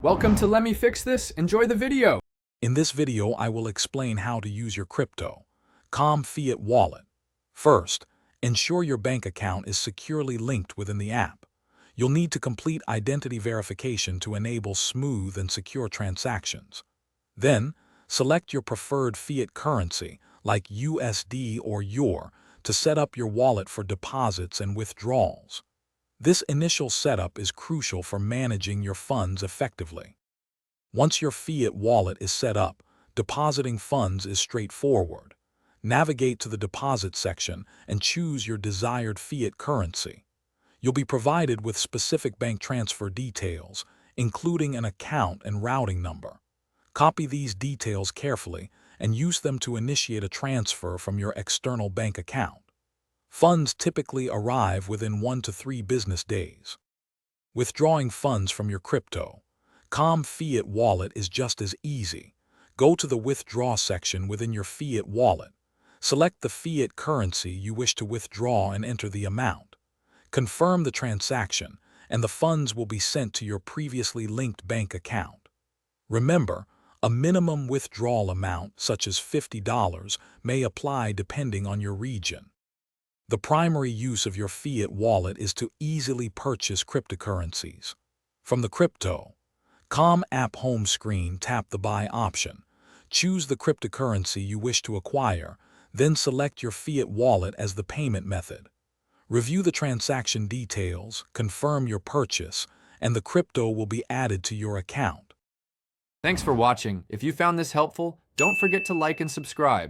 Welcome to Let Me Fix This. Enjoy the video. In this video, I will explain how to use your crypto, Fiat Wallet. First, ensure your bank account is securely linked within the app. You'll need to complete identity verification to enable smooth and secure transactions. Then, select your preferred fiat currency, like USD or EUR, to set up your wallet for deposits and withdrawals. This initial setup is crucial for managing your funds effectively. Once your Fiat wallet is set up, depositing funds is straightforward. Navigate to the deposit section and choose your desired fiat currency. You'll be provided with specific bank transfer details, including an account and routing number. Copy these details carefully and use them to initiate a transfer from your external bank account. Funds typically arrive within 1 to 3 business days. Withdrawing funds from your crypto, Fiat Wallet is just as easy. Go to the Withdraw section within your Fiat Wallet. Select the fiat currency you wish to withdraw and enter the amount. Confirm the transaction, and the funds will be sent to your previously linked bank account. Remember, a minimum withdrawal amount, such as $50, may apply depending on your region. The primary use of your Fiat wallet is to easily purchase cryptocurrencies. From the Crypto.com app home screen, tap the Buy option. Choose the cryptocurrency you wish to acquire, then select your Fiat wallet as the payment method. Review the transaction details, confirm your purchase, and the crypto will be added to your account. Thanks for watching. If you found this helpful, don't forget to like and subscribe.